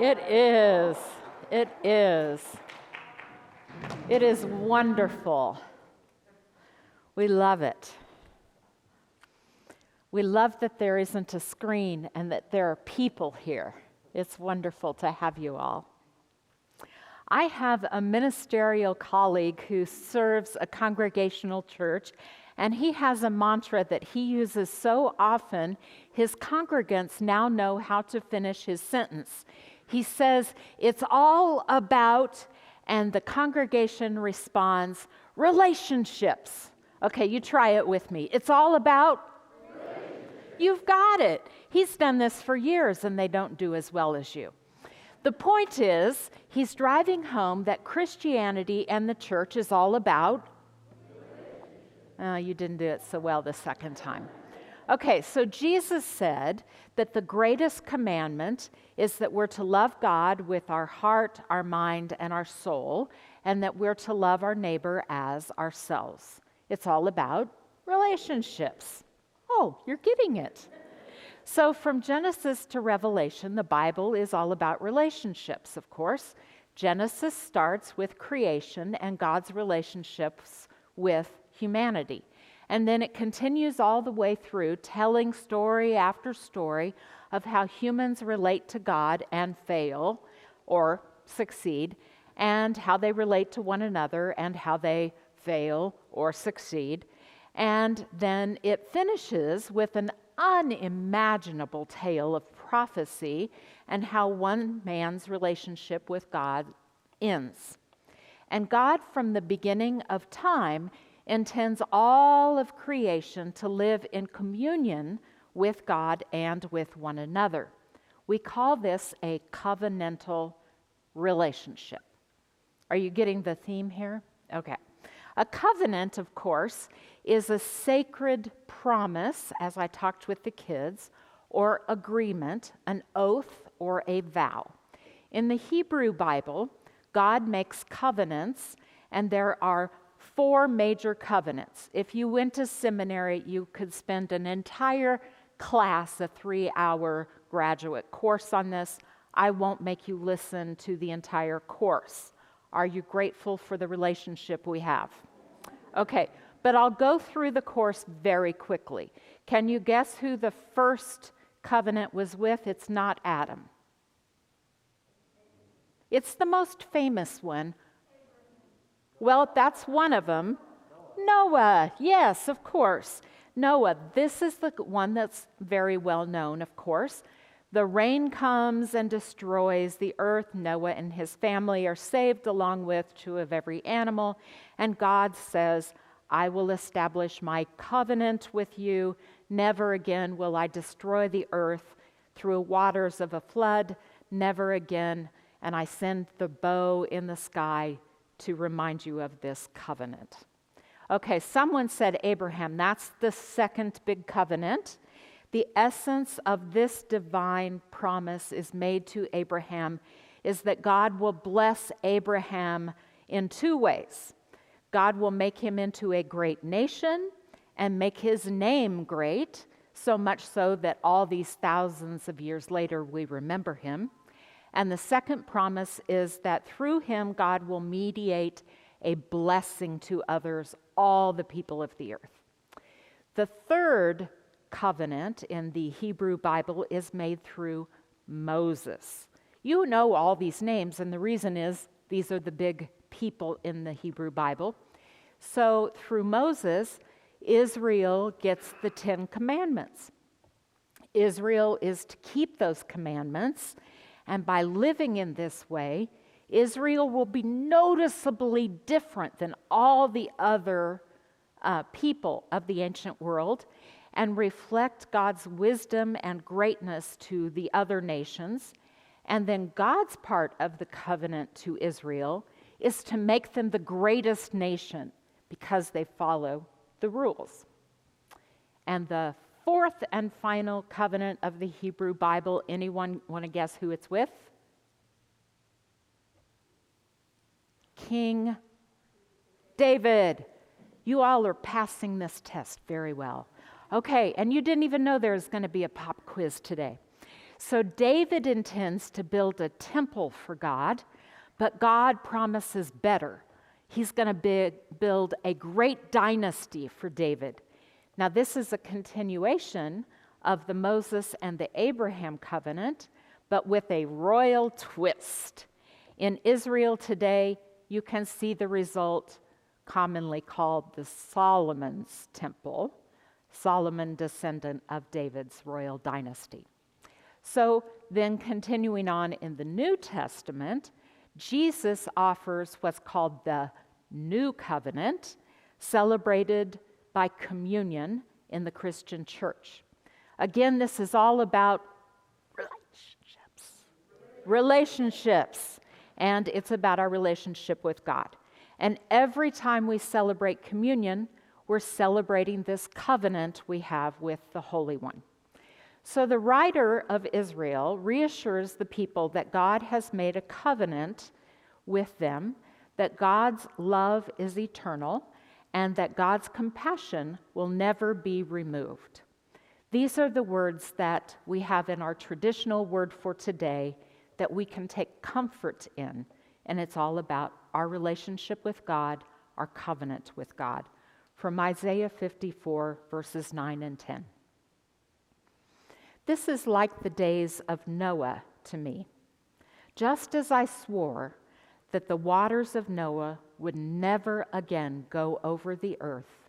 It is. It is. It is wonderful. We love it. We love that there isn't a screen and that there are people here. It's wonderful to have you all. I have a ministerial colleague who serves a congregational church, and he has a mantra that he uses so often, his congregants now know how to finish his sentence. He says, "It's all about," and the congregation responds, "relationships." Okay, you try it with me. It's all about? You've got it. He's done this for years, and they don't do as well as you. The point is, he's driving home that Christianity and the church is all about? You didn't do it so well the second time. Okay, so Jesus said that the greatest commandment is that we're to love God with our heart, our mind, and our soul, and that we're to love our neighbor as ourselves. It's all about relationships. Oh, you're getting it. So from Genesis to Revelation, the Bible is all about relationships, of course. Genesis starts with creation and God's relationships with humanity. And then it continues all the way through, telling story after story of how humans relate to God and fail or succeed, and how they relate to one another and how they fail or succeed. And then it finishes with an unimaginable tale of prophecy and how one man's relationship with God ends. And God, from the beginning of time, intends all of creation to live in communion with God and with one another. We call this a covenantal relationship. Are you getting the theme here? Okay. A covenant, of course, is a sacred promise, as I talked with the kids, or agreement, an oath, or a vow. In the Hebrew Bible, God makes covenants, and there are 4 major covenants. If you went to seminary, you could spend an entire class, a 3-hour graduate course on this. I won't make you listen to the entire course. Are you grateful for the relationship we have? Okay, but I'll go through the course very quickly. Can you guess who the first covenant was with? It's not Adam. It's the most famous one. Well, that's one of them. Noah, yes, of course. Noah, this is the one that's very well known, of course. The rain comes and destroys the earth. Noah and his family are saved along with 2 of every animal. And God says, "I will establish my covenant with you. Never again will I destroy the earth through waters of a flood. Never again. And I send the bow in the sky to remind you of this covenant." Okay, someone said Abraham. That's the second big covenant. The essence of this divine promise is made to Abraham is that God will bless Abraham in 2 ways. God will make him into a great nation and make his name great, so much so that all these thousands of years later we remember him. And the second promise is that through him God will mediate a blessing to others, all the people of the earth. The third covenant in the Hebrew Bible is made through Moses. You know all these names, and the reason is these are the big people in the Hebrew Bible. So through Moses, Israel gets the 10 commandments. Israel is to keep those commandments, and by living in this way, Israel will be noticeably different than all the other people of the ancient world and reflect God's wisdom and greatness to the other nations. And then God's part of the covenant to Israel is to make them the greatest nation because they follow the rules. And the fourth and final covenant of the Hebrew Bible, anyone want to guess who it's with? King David. You all are passing this test very well. Okay, and you didn't even know there was going to be a pop quiz today. So David intends to build a temple for God, but God promises better. He's going to build a great dynasty for David. Now, this is a continuation of the Moses and the Abraham covenant, but with a royal twist. In Israel today, you can see the result commonly called the Solomon's Temple, Solomon, descendant of David's royal dynasty. So then continuing on in the New Testament, Jesus offers what's called the New Covenant, celebrated by communion in the Christian church. Again, this is all about relationships, and it's about our relationship with God. And every time we celebrate communion, we're celebrating this covenant we have with the Holy One. So the writer of Israel reassures the people that God has made a covenant with them, that God's love is eternal, and that God's compassion will never be removed. These are the words that we have in our traditional word for today that we can take comfort in, and it's all about our relationship with God, our covenant with God. From Isaiah 54, verses 9 and 10. This is like the days of Noah to me. Just as I swore that the waters of Noah would never again go over the earth,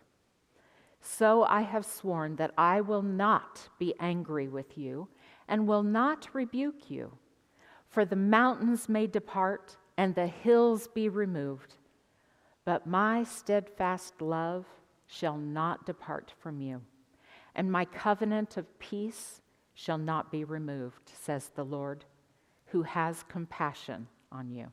so I have sworn that I will not be angry with you and will not rebuke you. For the mountains may depart and the hills be removed, but my steadfast love shall not depart from you, and my covenant of peace shall not be removed, says the Lord, who has compassion on you.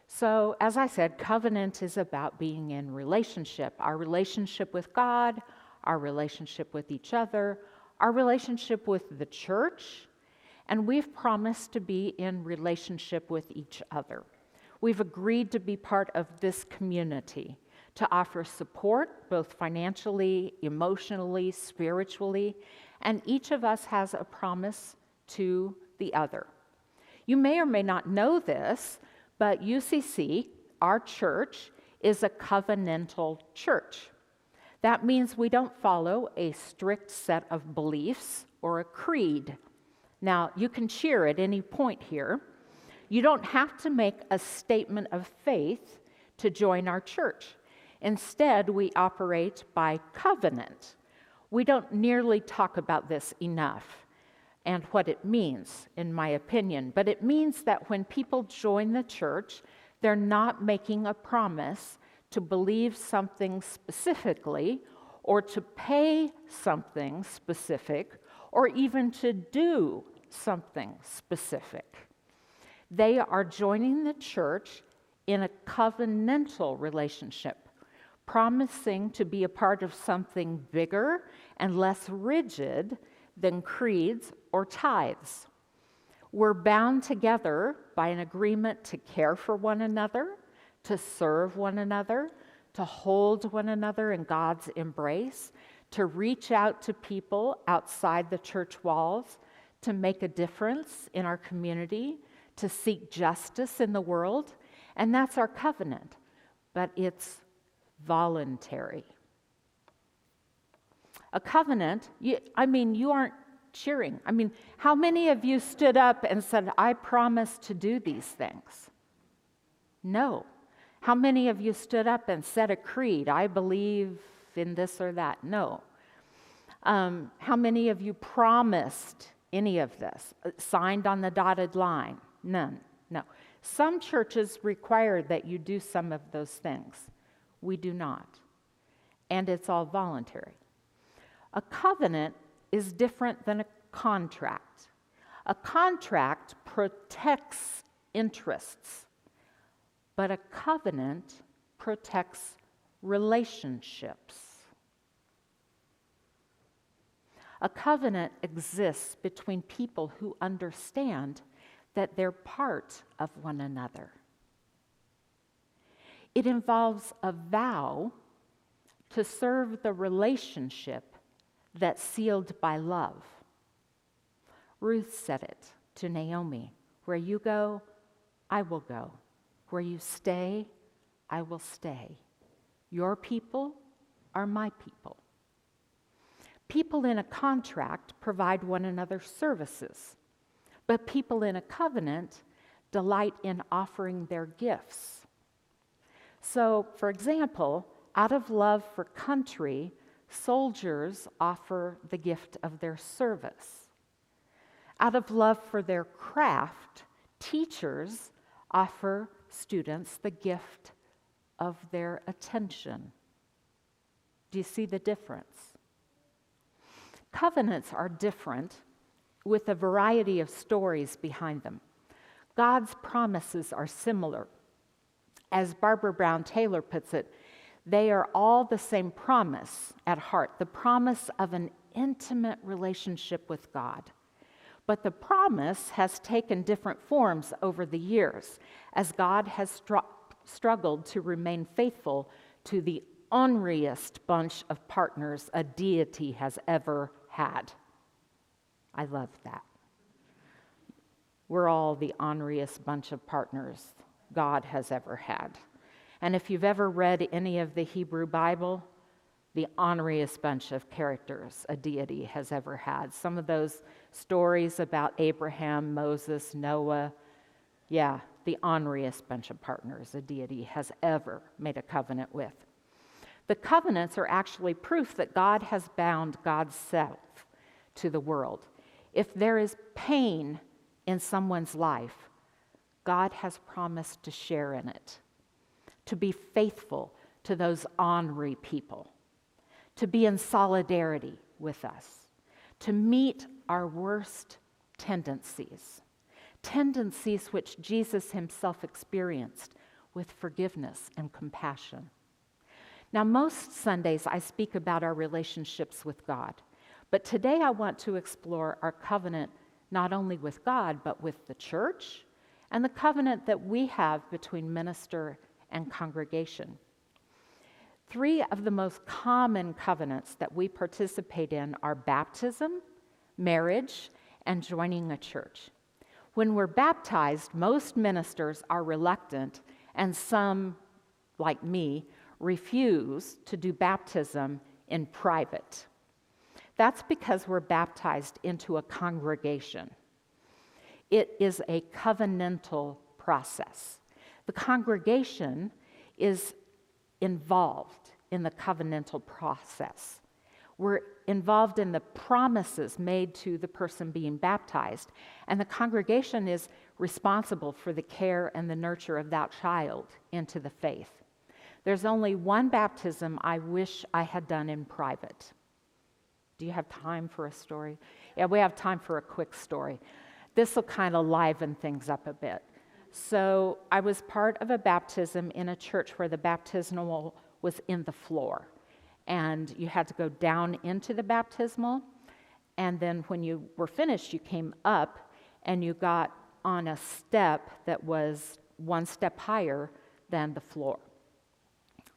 So, as I said, covenant is about being in relationship. Our relationship with God, our relationship with each other, our relationship with the church, and we've promised to be in relationship with each other. We've agreed to be part of this community, to offer support, both financially, emotionally, spiritually, and each of us has a promise to the other. You may or may not know this, but UCC, our church, is a covenantal church. That means we don't follow a strict set of beliefs or a creed. Now, you can cheer at any point here. You don't have to make a statement of faith to join our church. Instead, we operate by covenant. We don't nearly talk about this enough and what it means, in my opinion. But it means that when people join the church, they're not making a promise to believe something specifically or to pay something specific or even to do something specific. They are joining the church in a covenantal relationship, promising to be a part of something bigger and less rigid than creeds or tithes. We're bound together by an agreement to care for one another, to serve one another, to hold one another in God's embrace, to reach out to people outside the church walls, to make a difference in our community, to seek justice in the world. And that's our covenant, but it's voluntary. A covenant, you aren't cheering. How many of you stood up and said, I promise to do these things? No. How many of you stood up and said a creed, I believe in this or that? No. How many of you promised any of this? Signed on the dotted line? None. No. Some churches require that you do some of those things. We do not. And it's all voluntary. A covenant is different than a contract. A contract protects interests, but a covenant protects relationships. A covenant exists between people who understand that they're part of one another. It involves a vow to serve the relationship that's sealed by love. Ruth said it to Naomi, "Where you go, I will go. Where you stay, I will stay. Your people are my people." People in a contract provide one another services, but people in a covenant delight in offering their gifts. So, for example, out of love for country, soldiers offer the gift of their service. Out of love for their craft, teachers offer students the gift of their attention. Do you see the difference? Covenants are different with a variety of stories behind them. God's promises are similar. As Barbara Brown Taylor puts it, they are all the same promise at heart, the promise of an intimate relationship with God. But the promise has taken different forms over the years as God has struggled to remain faithful to the orneriest bunch of partners a deity has ever had. I love that. We're all the orneriest bunch of partners God has ever had. And if you've ever read any of the Hebrew Bible, the orneriest bunch of characters a deity has ever had. Some of those stories about Abraham, Moses, Noah, the orneriest bunch of partners a deity has ever made a covenant with. The covenants are actually proof that God has bound God's self to the world. If there is pain in someone's life, God has promised to share in it, to be faithful to those ornery people, to be in solidarity with us, to meet our worst tendencies which Jesus himself experienced with forgiveness and compassion. Now, most Sundays I speak about our relationships with God, but today I want to explore our covenant not only with God, but with the church, and the covenant that we have between minister and congregation. 3 of the most common covenants that we participate in are baptism, marriage, and joining a church. When we're baptized, most ministers are reluctant, and some, like me, refuse to do baptism in private. That's because we're baptized into a congregation. It is a covenantal process. The congregation is involved in the covenantal process. We're involved in the promises made to the person being baptized, and the congregation is responsible for the care and the nurture of that child into the faith. There's only one baptism I wish I had done in private. Do you have time for a story? Yeah, we have time for a quick story. This will kind of liven things up a bit. So I was part of a baptism in a church where the baptismal was in the floor. And you had to go down into the baptismal. And then when you were finished, you came up and you got on a step that was one step higher than the floor.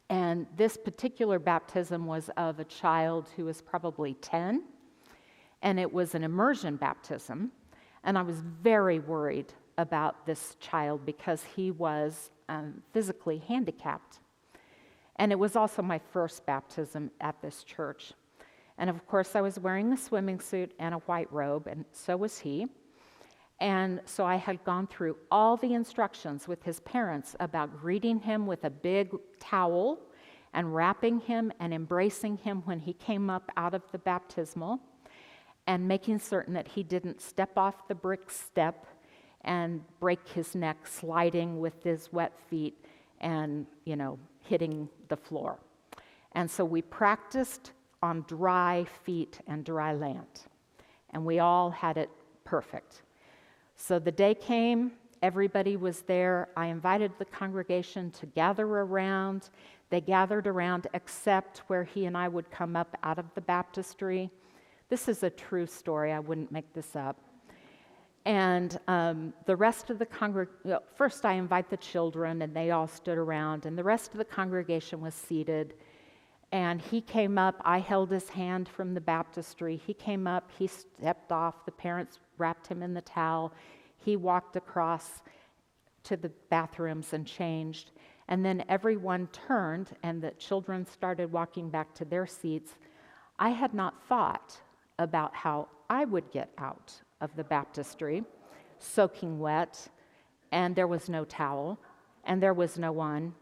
And this particular baptism was of a child who was probably 10. And it was an immersion baptism. And I was very worried about this child because he was physically handicapped. And it was also my first baptism at this church. And of course, I was wearing a swimming suit and a white robe, and so was he. And so I had gone through all the instructions with his parents about greeting him with a big towel and wrapping him and embracing him when he came up out of the baptismal, and making certain that he didn't step off the brick step and break his neck sliding with his wet feet and, hitting the floor. And so we practiced on dry feet and dry land, and we all had it perfect. So the day came, everybody was there. I invited the congregation to gather around. They gathered around except where he and I would come up out of the baptistry. This is a true story. I wouldn't make this up. And the rest of the congregation, first I invite the children, and they all stood around, and the rest of the congregation was seated. And he came up, I held his hand from the baptistry. He came up, he stepped off, the parents wrapped him in the towel. He walked across to the bathrooms and changed. And then everyone turned and the children started walking back to their seats. I had not thought about how I would get out of the baptistry, soaking wet, and there was no towel, and there was no one,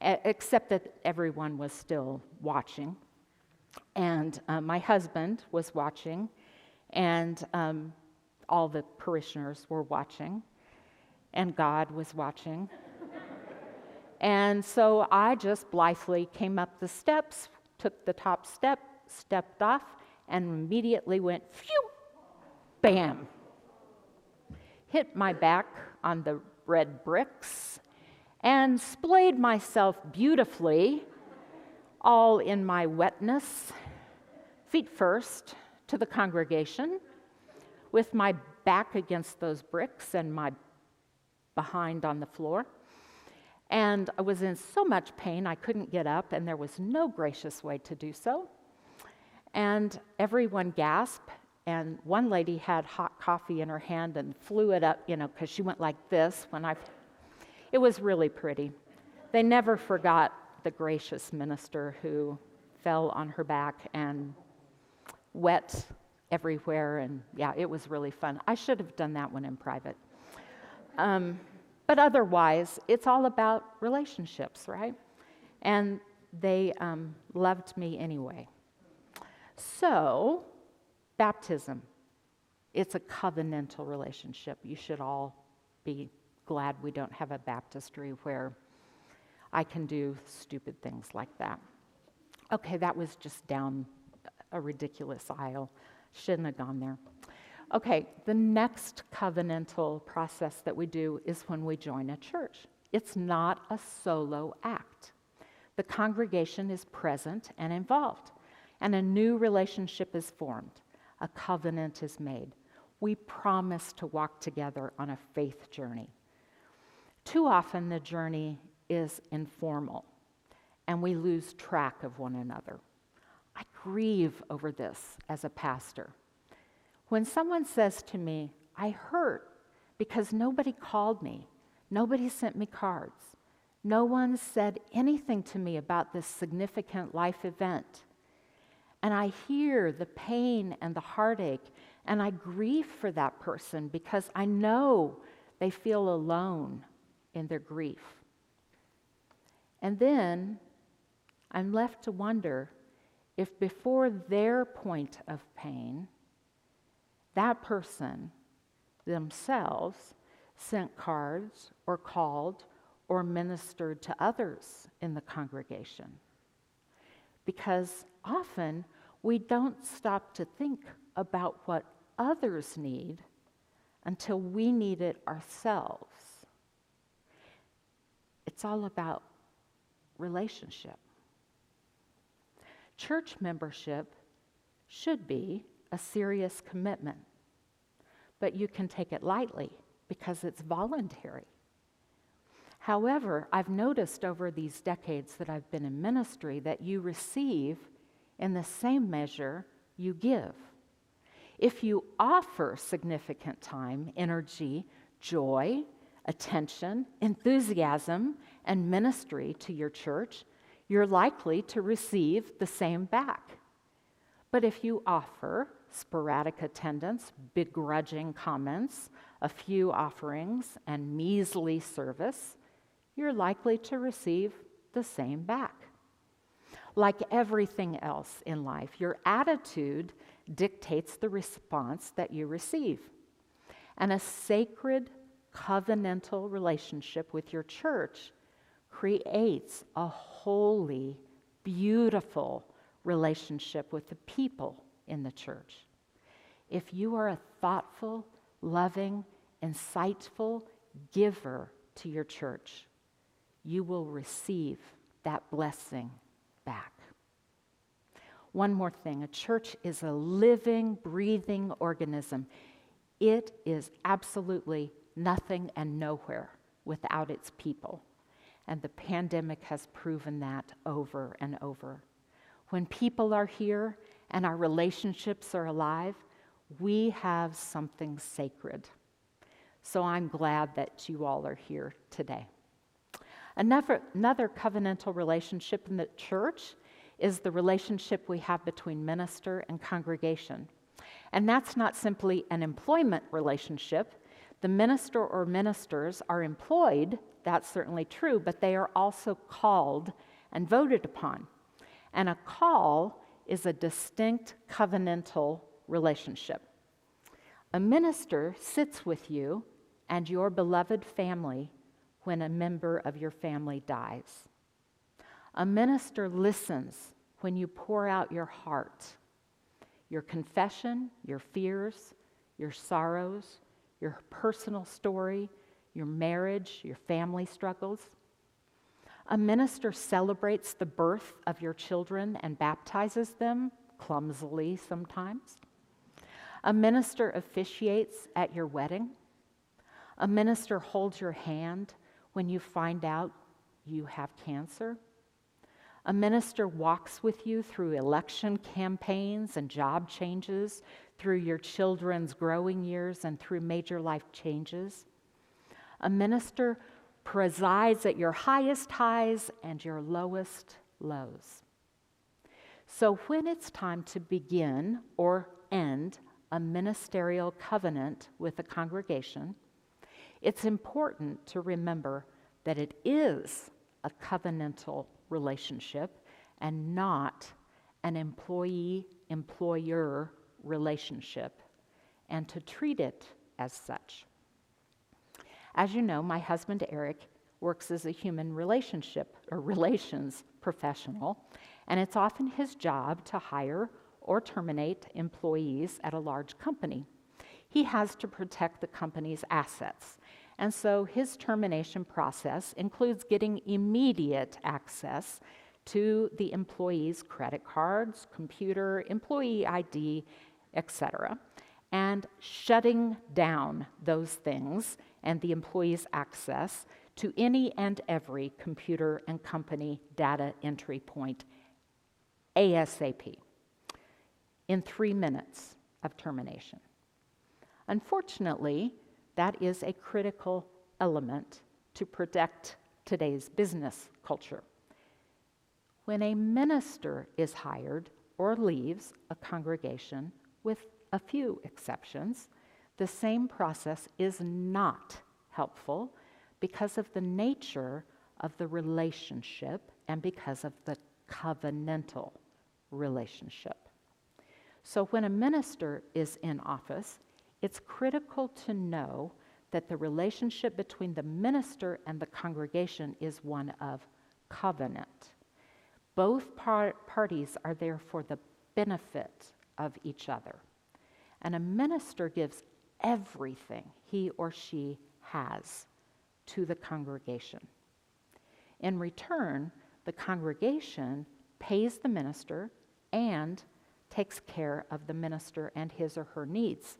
except that everyone was still watching. And my husband was watching, and all the parishioners were watching, and God was watching. And so I just blithely came up the steps, took the top step, stepped off, and immediately went, phew, bam. Hit my back on the red bricks and splayed myself beautifully, all in my wetness, feet first, to the congregation, with my back against those bricks and my behind on the floor. And I was in so much pain I couldn't get up, and there was no gracious way to do so. And everyone gasped, and one lady had hot coffee in her hand and flew it up, because she went like this it was really pretty. They never forgot the gracious minister who fell on her back and wet everywhere, and yeah, it was really fun. I should have done that one in private. But otherwise, it's all about relationships, right? And they loved me anyway. So, baptism, it's a covenantal relationship. You should all be glad we don't have a baptistry where I can do stupid things like that. Okay, that was just down a ridiculous aisle. Shouldn't have gone there. Okay, the next covenantal process that we do is when we join a church. It's not a solo act. The congregation is present and involved, and a new relationship is formed. A covenant is made. We promise to walk together on a faith journey. Too often the journey is informal, and we lose track of one another. I grieve over this as a pastor. When someone says to me, I hurt because nobody called me, nobody sent me cards, no one said anything to me about this significant life event, and I hear the pain and the heartache, and I grieve for that person because I know they feel alone in their grief. And then I'm left to wonder if before their point of pain, that person themselves sent cards or called or ministered to others in the congregation. Because often we don't stop to think about what others need until we need it ourselves. It's all about relationship. Church membership should be a serious commitment, but you can take it lightly because it's voluntary. However, I've noticed over these decades that I've been in ministry that you receive in the same measure you give. If you offer significant time, energy, joy, attention, enthusiasm, and ministry to your church, you're likely to receive the same back. But if you offer sporadic attendance, begrudging comments, a few offerings, and measly service, you're likely to receive the same back. Like everything else in life, your attitude dictates the response that you receive. And a sacred covenantal relationship with your church creates a holy, beautiful relationship with the people in the church. If you are a thoughtful, loving, insightful giver to your church, you will receive that blessing back. One more thing, a church is a living, breathing organism. It is absolutely nothing and nowhere without its people. And the pandemic has proven that over and over. when people are here and our relationships are alive, we have something sacred. So I'm glad that you all are here today. Another covenantal relationship in the church is the relationship we have between minister and congregation. And that's not simply an employment relationship. The minister or ministers are employed, that's certainly true, but they are also called and voted upon. And a call is a distinct covenantal relationship. A minister sits with you and your beloved family when a member of your family dies. A minister listens when you pour out your heart, your confession, your fears, your sorrows, your personal story, your marriage, your family struggles. A minister celebrates the birth of your children and baptizes them, clumsily sometimes. A minister officiates at your wedding. A minister holds your hand when you find out you have cancer. A minister walks with you through election campaigns and job changes, through your children's growing years and through major life changes. A minister presides at your highest highs and your lowest lows. So when it's time to begin or end a ministerial covenant with a congregation, it's important to remember that it is a covenantal relationship and not an employee-employer relationship, and to treat it as such. As you know, my husband Eric works as a human relations professional, and it's often his job to hire or terminate employees at a large company. He has to protect the company's assets, and so his termination process includes getting immediate access to the employee's credit cards, computer, employee ID, etc., and shutting down those things and the employee's access to any and every computer and company data entry point ASAP in 3 minutes of termination. Unfortunately, that is a critical element to protect today's business culture. When a minister is hired or leaves a congregation, with a few exceptions, the same process is not helpful because of the nature of the relationship and because of the covenantal relationship. So when a minister is in office, it's critical to know that the relationship between the minister and the congregation is one of covenant. Both parties are there for the benefit of each other. And a minister gives everything he or she has to the congregation. In return, the congregation pays the minister and takes care of the minister and his or her needs.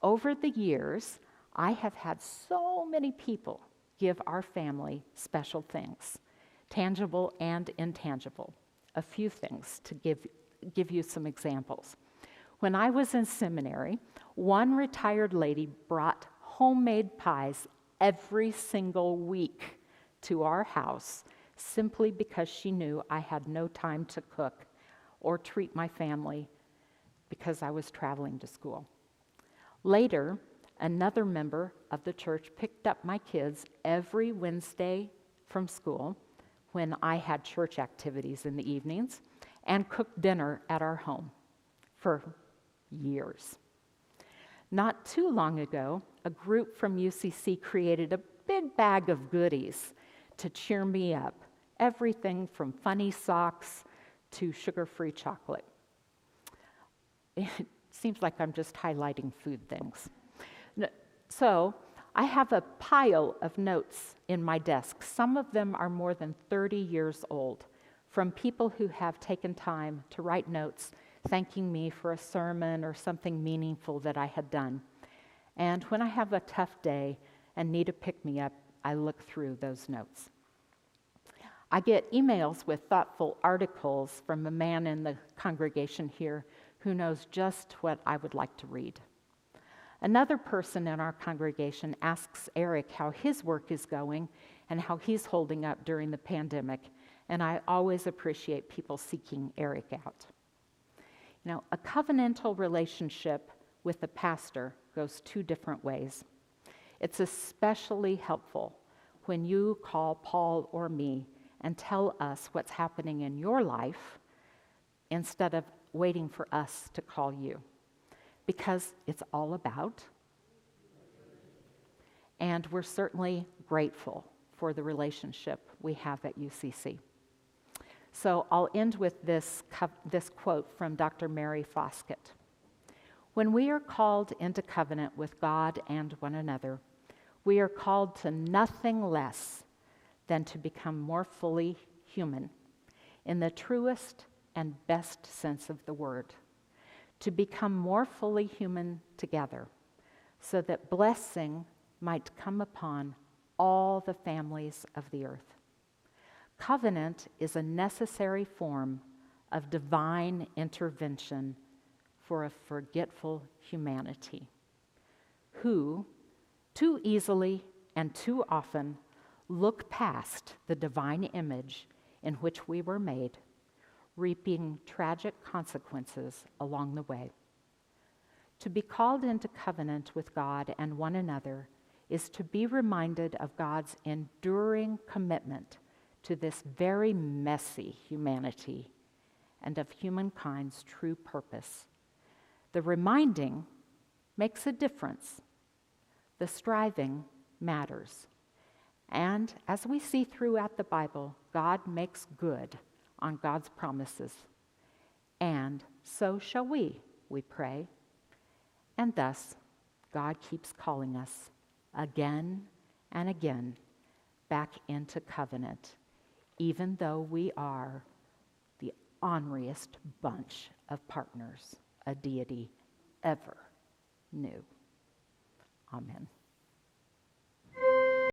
Over the years, I have had so many people give our family special things, tangible and intangible. A few things to give you some examples. When I was in seminary, one retired lady brought homemade pies every single week to our house simply because she knew I had no time to cook or treat my family because I was traveling to school. Later, another member of the church picked up my kids every Wednesday from school when I had church activities in the evenings and cooked dinner at our home for years. Not too long ago, a group from UCC created a big bag of goodies to cheer me up, everything from funny socks to sugar-free chocolate. It seems like I'm just highlighting food things. So I have a pile of notes in my desk. Some of them are more than 30 years old, from people who have taken time to write notes thanking me for a sermon or something meaningful that I had done. And when I have a tough day and need a pick-me-up, I look through those notes. I get emails with thoughtful articles from a man in the congregation here who knows just what I would like to read. Another person in our congregation asks Eric how his work is going and how he's holding up during the pandemic, and I always appreciate people seeking Eric out. You know, a covenantal relationship with a pastor goes two different ways. It's especially helpful when you call Paul or me and tell us what's happening in your life instead of waiting for us to call you, because it's all about, and we're certainly grateful for the relationship we have at UCC. So I'll end with this quote from Dr. Mary Foskett. When we are called into covenant with God and one another, we are called to nothing less than to become more fully human in the truest and best sense of the word, to become more fully human together so that blessing might come upon all the families of the earth. Covenant is a necessary form of divine intervention for a forgetful humanity who too easily and too often look past the divine image in which we were made, reaping tragic consequences along the way. To be called into covenant with God and one another is to be reminded of God's enduring commitment to this very messy humanity and of humankind's true purpose. The reminding makes a difference. The striving matters. And as we see throughout the Bible, God makes good on God's promises. And so shall we pray. And thus, God keeps calling us again and again back into covenant, even though we are the orneriest bunch of partners a deity ever knew. Amen.